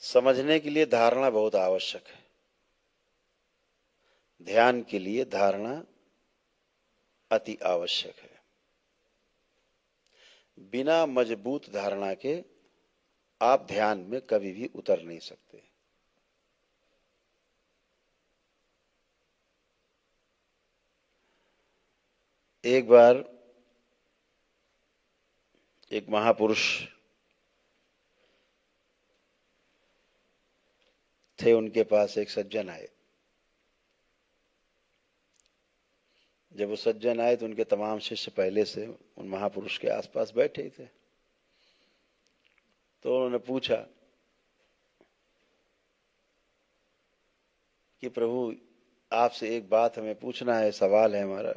समझने के लिए धारणा बहुत आवश्यक है। ध्यान के लिए धारणा अति आवश्यक है। बिना मजबूत धारणा के आप ध्यान में कभी भी उतर नहीं सकते। एक बार एक महापुरुष थे, उनके पास एक सज्जन आए। जब वो सज्जन आए तो उनके तमाम शिष्य पहले से उन महापुरुष के आसपास बैठे थे। तो उन्होंने पूछा कि प्रभु, आपसे एक बात हमें पूछना है, सवाल है हमारा,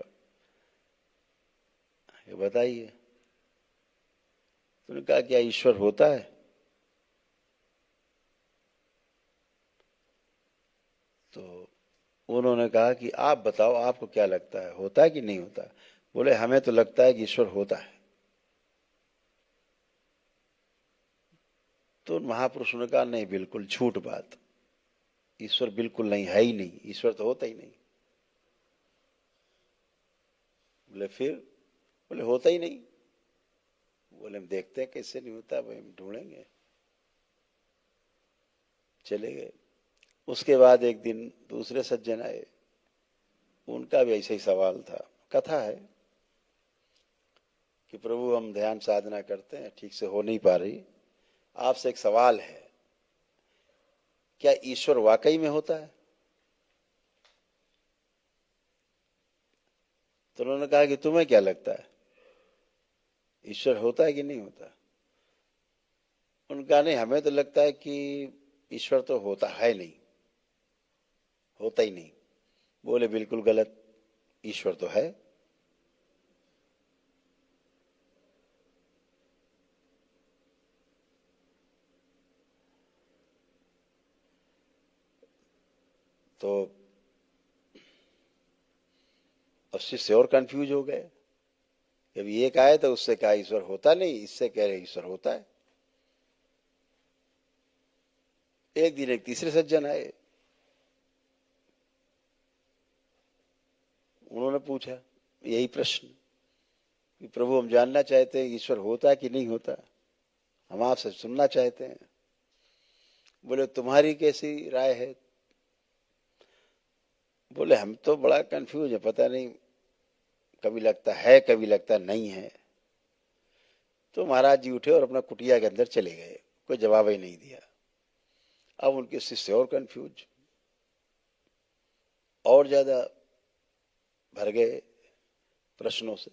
ये बताइए। तो उन्होंने कहा, क्या ईश्वर होता है? तो उन्होंने कहा कि आप बताओ, आपको क्या लगता है, होता है कि नहीं होता? बोले, हमें तो लगता है कि ईश्वर होता है। तो महापुरुष ने कहा, नहीं, बिल्कुल झूठ बात, ईश्वर बिल्कुल नहीं, है ही नहीं, ईश्वर तो होता ही नहीं। बोले फिर? बोले होता ही नहीं। बोले हम देखते हैं कैसे नहीं होता, भाई हम ढूंढेंगे। चले गए। उसके बाद एक दिन दूसरे सज्जन आए, उनका भी ऐसा ही सवाल था। कथा है कि प्रभु हम ध्यान साधना करते हैं, ठीक से हो नहीं पा रही, आपसे एक सवाल है, क्या ईश्वर वाकई में होता है? तो उन्होंने कहा कि तुम्हें क्या लगता है, ईश्वर होता है कि नहीं होता? उनका नहीं, हमें तो लगता है कि ईश्वर तो होता है नहीं, होता ही नहीं। बोले बिल्कुल गलत, ईश्वर तो है। तो अब शिष्य और कंफ्यूज हो गए। जब एक आए तो उससे कहा ईश्वर होता नहीं, इससे कह रहे ईश्वर होता है। एक दिन एक तीसरे सज्जन आए, उन्होंने पूछा यही प्रश्न कि प्रभु हम जानना चाहते हैं ईश्वर होता है कि नहीं होता, हम आपसे सुनना चाहते हैं। बोले तुम्हारी कैसी राय है? बोले हम तो बड़ा कंफ्यूज है, पता नहीं, कभी लगता है कभी लगता नहीं है। तो महाराज जी उठे और अपना कुटिया के अंदर चले गए, कोई जवाब ही नहीं दिया। अब उनके शिष्य और कंफ्यूज, और ज्यादा भर गए प्रश्नों से।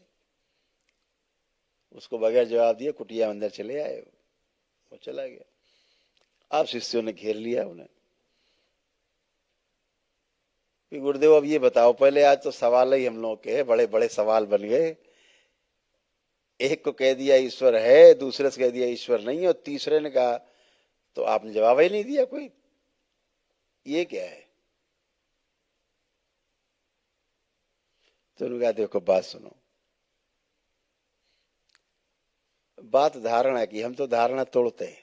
उसको बगैर जवाब दिए कुटिया अंदर चले आए, वो चला गया। अब शिष्यों ने घेर लिया उन्हें कि गुरुदेव अब ये बताओ, पहले आज तो सवाल ही हम लोगों के बड़े बड़े सवाल बन गए। एक को कह दिया ईश्वर है, दूसरे से कह दिया ईश्वर नहीं है, और तीसरे ने कहा तो आपने जवाब ही नहीं दिया कोई, ये क्या है? तो उन्होंने कहा देखो बात सुनो, बात धारणा की, हम तो धारणा तोड़ते हैं।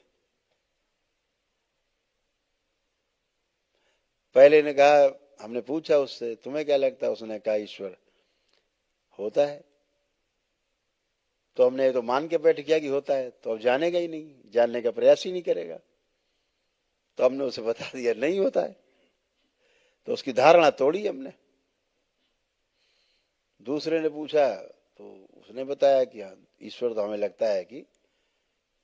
पहले ने कहा, हमने पूछा उससे तुम्हें क्या लगता है, उसने कहा ईश्वर होता है। तो हमने तो मान के बैठ गया कि होता है, तो अब जानेगा ही नहीं, जानने का प्रयास ही नहीं करेगा। तो हमने उसे बता दिया नहीं होता है, तो उसकी धारणा तोड़ी हमने। दूसरे ने पूछा तो उसने बताया कि हाँ ईश्वर तो हमें लगता है कि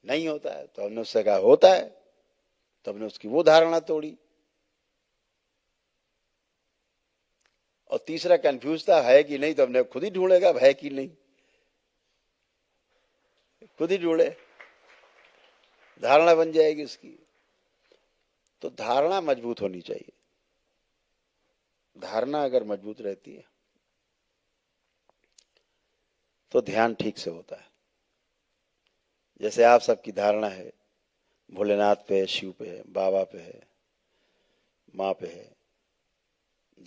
नहीं होता है। तो हमने उससे कहा होता है, तो हमने उसकी वो धारणा तोड़ी। और तीसरा कंफ्यूज था है कि नहीं, तो हमने खुद ही ढूंढेगा है कि नहीं, खुद ही ढूंढे, धारणा बन जाएगी उसकी। तो धारणा मजबूत होनी चाहिए। धारणा अगर मजबूत रहती है तो ध्यान ठीक से होता है। जैसे आप सबकी धारणा है भोलेनाथ पे है, शिव पे है, बाबा पे है, माँ पे है,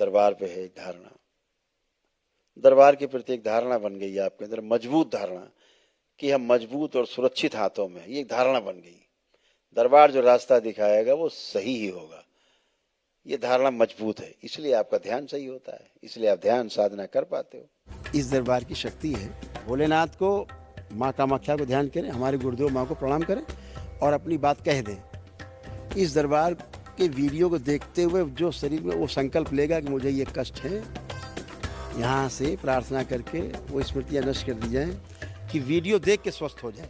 दरबार पे है, एक धारणा, दरबार के प्रति एक धारणा बन गई आपके अंदर, मजबूत धारणा कि हम मजबूत और सुरक्षित हाथों में, ये एक धारणा बन गई। दरबार जो रास्ता दिखाएगा वो सही ही होगा, ये धारणा मजबूत है, इसलिए आपका ध्यान सही होता है, इसलिए आप ध्यान साधना कर पाते हो। इस दरबार की शक्ति है। भोलेनाथ को, माँ कामाख्या को ध्यान करें, हमारे गुरुदेव माँ को प्रणाम करें और अपनी बात कह दें। इस दरबार के वीडियो को देखते हुए जो शरीर में वो संकल्प लेगा कि मुझे ये कष्ट है, यहाँ से प्रार्थना करके वो स्मृतियाँ नष्ट कर दी जाएँ कि वीडियो देख के स्वस्थ हो जाए।